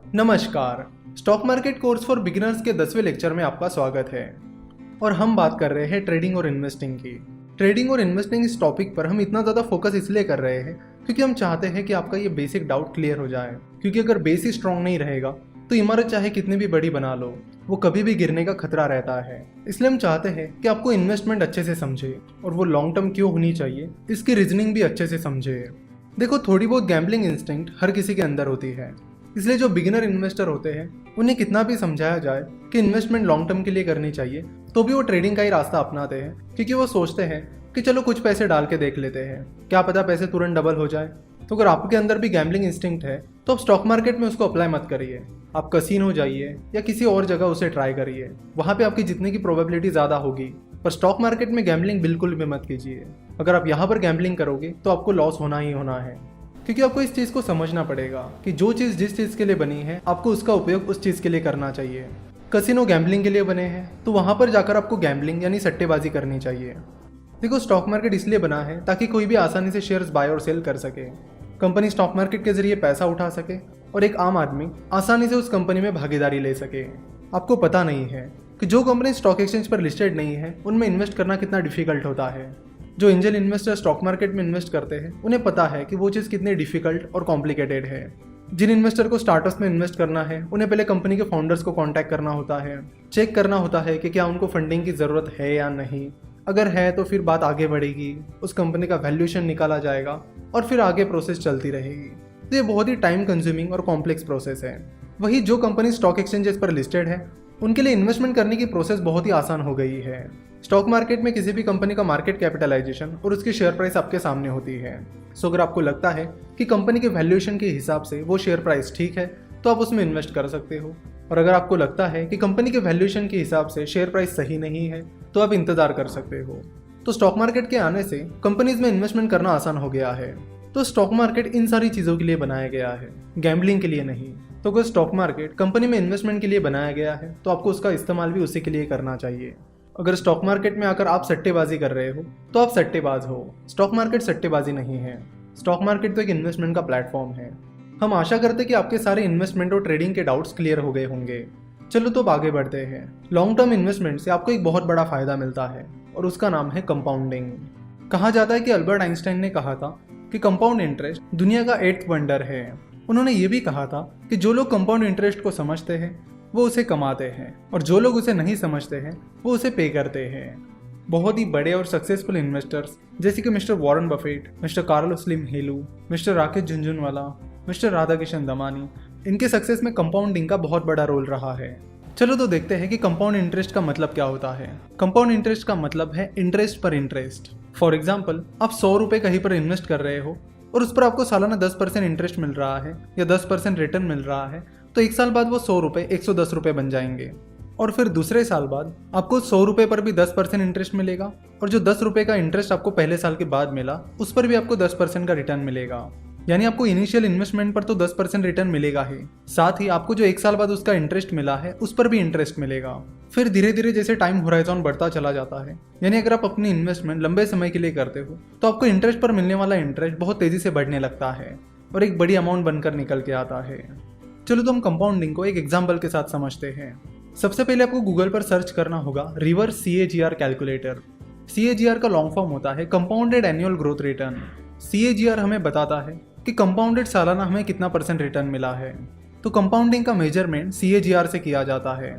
नमस्कार। Stock market course for beginners के 10वें लेक्चर में आपका स्वागत है और हम बात कर रहे हैं ट्रेडिंग और इन्वेस्टिंग की। ट्रेडिंग और इन्वेस्टिंग इस टॉपिक पर हम इतना ज़्यादा फोकस इसलिए कर रहे हैं क्योंकि हम चाहते हैं कि आपका ये बेसिक डाउट क्लियर हो जाए, क्योंकि अगर बेस ही स्ट्रॉन्ग नहीं रहेगा तो इमारत चाहे कितनी भी बड़ी बना लो वो कभी भी गिरने का खतरा रहता है। इसलिए हम चाहते हैं कि आपको इन्वेस्टमेंट अच्छे से समझे और वो लॉन्ग टर्म क्यों होनी चाहिए इसकी रीजनिंग भी अच्छे से समझे। देखो, थोड़ी बहुत गैम्बलिंग इंस्टिंक्ट हर किसी के अंदर होती है, इसलिए जो बिगिनर इन्वेस्टर होते हैं उन्हें कितना भी समझाया जाए कि इन्वेस्टमेंट लॉन्ग टर्म के लिए करनी चाहिए तो भी वो ट्रेडिंग का ही रास्ता अपनाते हैं, क्योंकि वो सोचते हैं कि चलो कुछ पैसे डाल के देख लेते हैं, क्या पता पैसे तुरंत डबल हो जाए। तो अगर आपके अंदर भी गैम्बलिंग इंस्टिंक्ट है तो आप स्टॉक मार्केट में उसको अप्लाई मत करिए। आप कसीनो जाइए या किसी और जगह उसे ट्राई करिए, वहाँ पे आपकी जीतने की प्रोबेबिलिटी ज़्यादा होगी। पर स्टॉक मार्केट में गैम्बलिंग बिल्कुल भी मत कीजिए। अगर आप यहाँ पर गैम्बलिंग करोगे तो आपको लॉस होना ही होना है, क्योंकि आपको इस चीज़ को समझना पड़ेगा कि जो चीज़ जिस चीज़ के लिए बनी है आपको उसका उपयोग उस चीज़ के लिए करना चाहिए। कसिनो गैम्बलिंग के लिए बने हैं तो वहाँ पर जाकर आपको गैम्बलिंग यानी सट्टेबाजी करनी चाहिए। देखो, स्टॉक मार्केट इसलिए बना है ताकि कोई भी आसानी से शेयर्स बाय और सेल कर सके, कंपनी स्टॉक मार्केट के जरिए पैसा उठा सके और एक आम आदमी आसानी से उस कंपनी में भागीदारी ले सके। आपको पता नहीं है कि जो कंपनी स्टॉक एक्सचेंज पर लिस्टेड नहीं है उनमें इन्वेस्ट करना कितना डिफिकल्ट होता है। जो एंजल इन्वेस्टर स्टॉक मार्केट में इन्वेस्ट करते हैं उन्हें पता है कि वो चीज़ कितनी डिफिकल्ट और कॉम्प्लिकेटेड है। जिन इन्वेस्टर को स्टार्टअप्स में इन्वेस्ट करना है उन्हें पहले कंपनी के फाउंडर्स को कांटेक्ट करना होता है, चेक करना होता है कि क्या उनको फंडिंग की ज़रूरत है या नहीं। अगर है तो फिर बात आगे बढ़ेगी, उस कंपनी का वैल्यूएशन निकाला जाएगा और फिर आगे प्रोसेस चलती रहेगी। तो ये बहुत ही टाइम कंज्यूमिंग और कॉम्प्लेक्स प्रोसेस है। वही जो कंपनी स्टॉक एक्सचेंजेस पर लिस्टेड है उनके लिए इन्वेस्टमेंट करने की प्रोसेस बहुत ही आसान हो गई है। स्टॉक मार्केट में किसी भी कंपनी का मार्केट कैपिटलाइजेशन और उसकी शेयर प्राइस आपके सामने होती है। सो अगर आपको लगता है कि कंपनी के वैल्यूएशन के हिसाब से वो शेयर प्राइस ठीक है तो आप उसमें इन्वेस्ट कर सकते हो, और अगर आपको लगता है कि कंपनी के वैल्यूएशन के हिसाब से शेयर प्राइस सही नहीं है तो आप इंतजार कर सकते हो। तो स्टॉक मार्केट के आने से कंपनीज में इन्वेस्टमेंट करना आसान हो गया है। तो स्टॉक मार्केट इन सारी चीज़ों के लिए बनाया गया है, गैम्बलिंग के लिए नहीं। तो अगर स्टॉक मार्केट कंपनी में इन्वेस्टमेंट के लिए बनाया गया है तो आपको उसका इस्तेमाल भी उसी के लिए करना चाहिए। अगर स्टॉक मार्केट में आकर आप सट्टेबाजी कर रहे हो तो आप सट्टेबाज हो। स्टॉक मार्केट सट्टेबाजी नहीं है। स्टॉक मार्केट तो एक इन्वेस्टमेंट का प्लेटफॉर्म है। हम आशा करते हैं कि आपके सारे इन्वेस्टमेंट और ट्रेडिंग के डाउट्स क्लियर हो गए होंगे। चलो तो अब आगे बढ़ते हैं। लॉन्ग टर्म इन्वेस्टमेंट से आपको एक बहुत बड़ा फायदा मिलता है और उसका नाम है कंपाउंडिंग। कहा जाता है कि अल्बर्ट आइंस्टाइन ने कहा था कि कंपाउंड इंटरेस्ट दुनिया का 8th वंडर है। उन्होंने ये भी कहा था कि जो लोग कंपाउंड इंटरेस्ट को समझते हैं वो उसे कमाते हैं और जो लोग उसे नहीं समझते हैं वो उसे पे करते हैं। बहुत ही बड़े और सक्सेसफुल इन्वेस्टर्स जैसे कि mister Warren Buffett, mister Carlo Slim Helu, mister Rakesh Jhunjhunwala, mister Radhakishan Damani, इनके सक्सेस में कंपाउंडिंग का बहुत बड़ा रोल रहा है। चलो तो देखते हैं कि कंपाउंड इंटरेस्ट का मतलब क्या होता है। कंपाउंड इंटरेस्ट का मतलब है इंटरेस्ट पर इंटरेस्ट। फॉर एग्जाम्पल, आप 100 रुपये कहीं पर इन्वेस्ट कर रहे हो और उस पर आपको सालाना 10% इंटरेस्ट मिल रहा है या 10% रिटर्न मिल रहा है, तो एक साल बाद वो 100 रुपये 110 रुपये बन जाएंगे। और फिर दूसरे साल बाद आपको 100 रुपये पर भी 10% इंटरेस्ट मिलेगा और जो 10 रुपये का इंटरेस्ट आपको पहले साल के बाद मिला उस पर भी आपको 10% का रिटर्न मिलेगा। यानी आपको इनिशियल इन्वेस्टमेंट पर तो 10% रिटर्न मिलेगा ही, साथ ही आपको जो एक साल बाद उसका इंटरेस्ट मिला है उस पर भी इंटरेस्ट मिलेगा। फिर धीरे धीरे जैसे टाइम होराइजन बढ़ता चला जाता है, यानी अगर आप अपनी इन्वेस्टमेंट लंबे समय के लिए करते हो तो आपको इंटरेस्ट पर मिलने वाला इंटरेस्ट बहुत तेजी से बढ़ने लगता है और एक बड़ी अमाउंट बनकर निकल के आता है। चलो तो हम कंपाउंडिंग को एक एग्जाम्पल के साथ समझते हैं। सबसे पहले आपको गूगल पर सर्च करना होगा रिवर्स CAGR कैलकुलेटर। CAGR का लॉन्ग फॉर्म होता है compounded annual growth return. CAGR हमें बताता है कि कंपाउंडेड सालाना हमें कितना % रिटर्न मिला है। तो कंपाउंडिंग का मेजरमेंट CAGR से किया जाता है।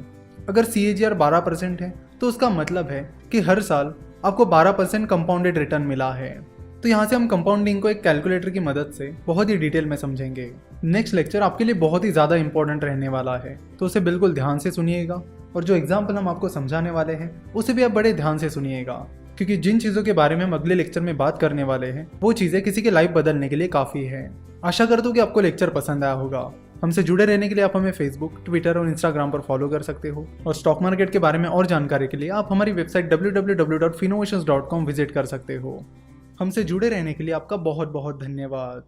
अगर CAGR 12% है तो उसका मतलब है कि हर साल आपको 12% कंपाउंडेड रिटर्न मिला है। तो यहाँ से हम कंपाउंडिंग को एक कैलकुलेटर की मदद से बहुत ही डिटेल में समझेंगे। नेक्स्ट लेक्चर आपके लिए बहुत ही ज़्यादा इंपॉर्टेंट रहने वाला है, तो उसे बिल्कुल ध्यान से सुनिएगा और जो एग्जाम्पल हम आपको समझाने वाले हैं उसे भी आप बड़े ध्यान से सुनिएगा, क्योंकि जिन चीज़ों के बारे में हम अगले लेक्चर में बात करने वाले हैं वो चीज़ें किसी की लाइफ बदलने के लिए काफ़ी है। आशा करता हूँ कि आपको लेक्चर पसंद आया होगा। हमसे जुड़े रहने के लिए आप हमें फेसबुक, ट्विटर और इंस्टाग्राम पर फॉलो कर सकते हो और स्टॉक मार्केट के बारे में और जानकारी के लिए आप हमारी वेबसाइट www.finnovations.com विजिट कर सकते हो। हमसे जुड़े रहने के लिए आपका बहुत बहुत धन्यवाद।